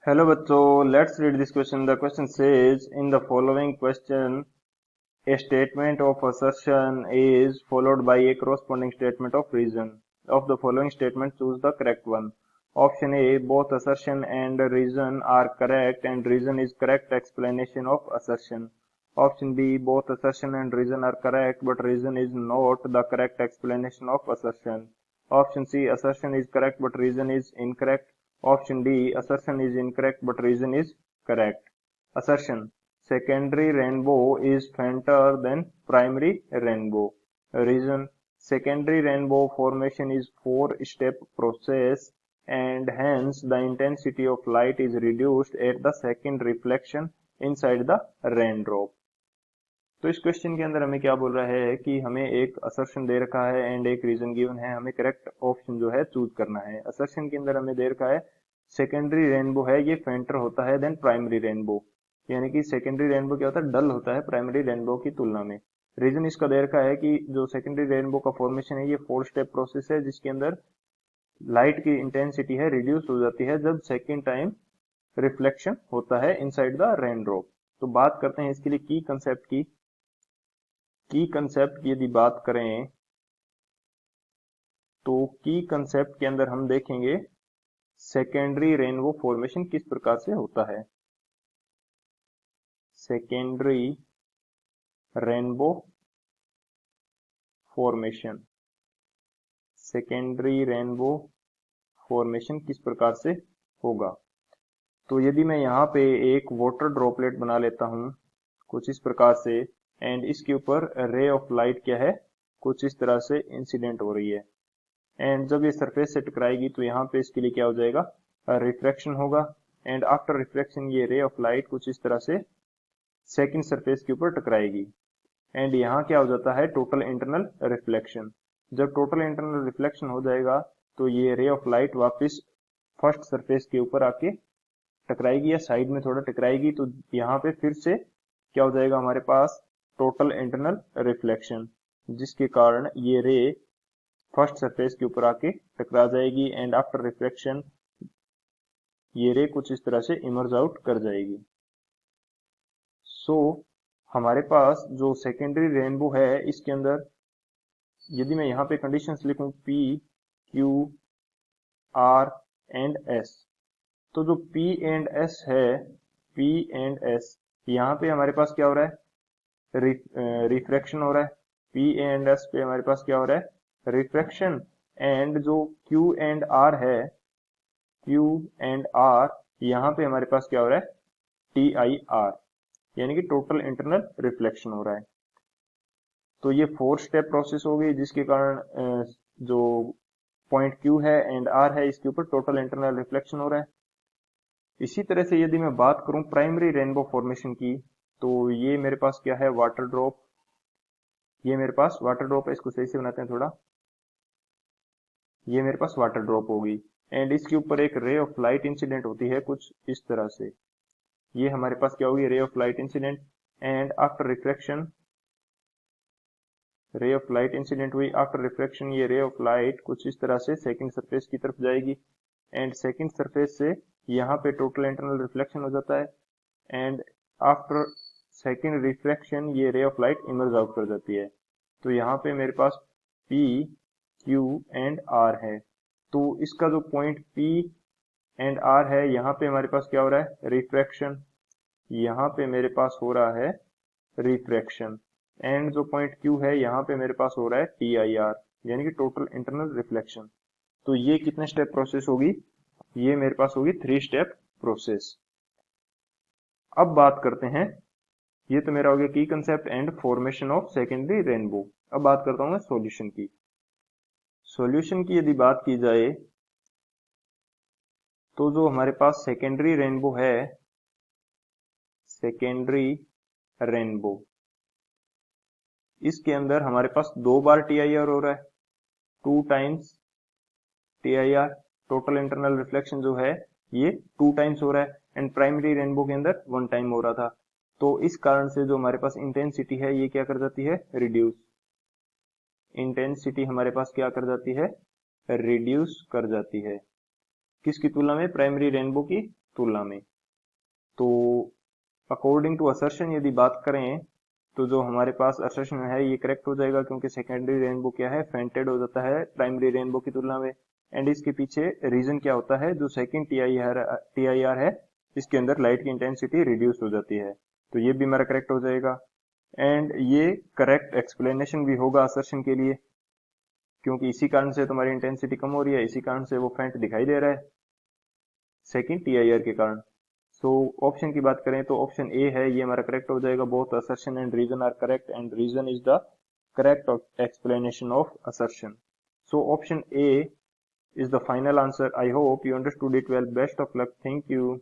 Hello बच्चों, let's read this question. The question says, in the following question, a statement of assertion is followed by a corresponding statement of reason. Of the following statement, choose the correct one. Option A, both assertion and reason are correct and reason is correct explanation of assertion. Option B, both assertion and reason are correct but reason is not the correct explanation of assertion. Option C, assertion is correct but reason is incorrect. Option D, assertion is incorrect but reason is correct. Assertion: secondary rainbow is fainter than primary rainbow. Reason: secondary rainbow formation is four-step process and hence the intensity of light is reduced at the second reflection inside the raindrop. तो इस question के अंदर हमें क्या बोल रहा है कि हमें एक असर्शन दे रखा है एंड एक रीजन गिवन है, हमें करेक्ट ऑप्शन जो है चूज करना है। असर्शन के अंदर हमें दे रखा है सेकेंडरी रेनबो है ये फेंटर होता है देन प्राइमरी रेनबो, यानी कि सेकेंडरी रेनबो क्या होता है, डल होता है प्राइमरी रेनबो की तुलना में। रीजन इसका दे रखा है कि जो सेकेंडरी रेनबो का फॉर्मेशन है ये फोर स्टेप प्रोसेस है जिसके अंदर लाइट की इंटेंसिटी है रिड्यूस हो जाती है जब सेकेंड टाइम रिफ्लेक्शन होता है इनसाइड द रेनड्रॉप। तो बात करते हैं इसके लिए की कंसेप्ट की। कंसेप्ट की यदि बात करें तो की कंसेप्ट के अंदर हम देखेंगे सेकेंडरी रेनबो फॉर्मेशन किस प्रकार से होता है। Secondary rainbow formation, secondary rainbow formation किस प्रकार से होगा। तो यदि मैं यहाँ पे एक वाटर ड्रॉपलेट बना लेता हूँ कुछ इस प्रकार से एंड इसके ऊपर रे ऑफ लाइट क्या है, कुछ इस तरह से इंसिडेंट हो रही है एंड जब ये सरफेस से टकराएगी तो यहाँ पे इसके लिए क्या हो जाएगा, रिफ्रैक्शन होगा एंड आफ्टर रिफ्रैक्शन ये रे ऑफ लाइट कुछ इस तरह से सेकंड सरफेस के ऊपर टकराएगी एंड यहाँ क्या हो जाता है, टोटल इंटरनल रिफ्लेक्शन। जब टोटल इंटरनल रिफ्लेक्शन हो जाएगा तो ये रे ऑफ लाइट वापस फर्स्ट सरफेस के ऊपर आके टकराएगी या साइड में थोड़ा टकराएगी, तो यहाँ पे फिर से क्या हो जाएगा हमारे पास टोटल इंटरनल रिफ्लेक्शन, जिसके कारण ये रे फर्स्ट सरफेस के ऊपर आके टकरा जाएगी एंड आफ्टर रिफ्लेक्शन ये रे कुछ इस तरह से इमर्ज आउट कर जाएगी। सो हमारे पास जो सेकेंडरी रेनबो है इसके अंदर यदि मैं यहाँ पे कंडीशंस लिखूं P, Q, R and S, तो जो P एंड S है, P एंड S यहाँ पे हमारे पास क्या हो रहा है, रिफ्रैक्शन हो रहा है। P एंड S पे हमारे पास क्या हो रहा है, रिफ्रैक्शन। एंड जो Q एंड R है, Q एंड R यहाँ पे हमारे पास क्या हो रहा है, TIR, यानी कि टोटल इंटरनल रिफ्लेक्शन हो रहा है। तो ये फोर स्टेप प्रोसेस हो गई जिसके कारण जो पॉइंट Q है एंड R है इसके ऊपर टोटल इंटरनल रिफ्लेक्शन हो रहा है। इसी तरह से यदि मैं बात करूं प्राइमरी रेनबो फॉर्मेशन की, तो ये मेरे पास क्या है, वाटर ड्रॉप। ये मेरे पास वाटर ड्रॉप है, इसको सही से बनाते हैं थोड़ा। ये मेरे पास वाटर ड्रॉप होगी एंड इसके ऊपर एक रे ऑफ लाइट इंसिडेंट होती है कुछ इस तरह से। ये हमारे पास क्या होगी, ray of light incident and after reflection, ray of light incident हुई, आफ्टर रिफ्लेक्शन ये रे ऑफ लाइट कुछ इस तरह से सेकंड सरफेस की तरफ जाएगी एंड सेकंड सरफेस से यहाँ पे टोटल इंटरनल रिफ्लेक्शन हो जाता है एंड आफ्टर सेकंड रिफ्लेक्शन ये ray of light emerge out कर जाती है। तो यहाँ पे मेरे पास P, Q एंड R है। तो इसका जो पॉइंट P एंड R है यहाँ पे हमारे पास क्या हो रहा है, रिफ्रैक्शन। यहाँ पे मेरे पास हो रहा है रिफ्रैक्शन एंड जो पॉइंट Q है यहाँ पे मेरे पास हो रहा है TIR, यानी कि टोटल इंटरनल रिफ्लेक्शन। तो ये कितने स्टेप प्रोसेस होगी, ये मेरे पास होगी थ्री स्टेप प्रोसेस। अब बात करते हैं, ये तो मेरा हो गया की concept and formation of secondary rainbow. अब बात करता हूं मैं सॉल्यूशन की। सॉल्यूशन की यदि बात की जाए तो जो हमारे पास सेकेंडरी रेनबो है, सेकेंडरी रेनबो, इसके अंदर हमारे पास दो बार TIR हो रहा है, two times TIR, total internal reflection जो है ये टू टाइम्स हो रहा है एंड प्राइमरी रेनबो के अंदर वन टाइम हो रहा था। तो इस कारण से जो हमारे पास इंटेंसिटी है ये क्या कर जाती है, रिड्यूस। इंटेंसिटी हमारे पास क्या कर जाती है, रिड्यूस कर जाती है। किसकी तुलना में, प्राइमरी रेनबो की तुलना में। तो अकॉर्डिंग टू असर्शन यदि बात करें तो जो हमारे पास असर्शन है ये करेक्ट हो जाएगा, क्योंकि सेकेंडरी रेनबो क्या है, फेंटेड हो जाता है प्राइमरी रेनबो की तुलना में। एंड इसके पीछे रीजन क्या होता है, जो सेकंड टीआईआर है इसके अंदर लाइट की इंटेंसिटी रिड्यूस हो जाती है। तो ये भी हमारा करेक्ट हो जाएगा। एंड ये करेक्ट एक्सप्लेनेशन भी होगा असर्शन के लिए, क्योंकि इसी कारण से तुम्हारी इंटेंसिटी कम हो रही है, इसी कारण से वो फेंट दिखाई दे रहा है सेकंड टीआईआर के कारण। सो ऑप्शन की बात करें तो ऑप्शन ए है ये हमारा करेक्ट हो जाएगा। Both assertion and reason are correct and reason is the correct explanation of assertion. So option A is the final answer. I hope you understood it well. Best of luck. Thank you.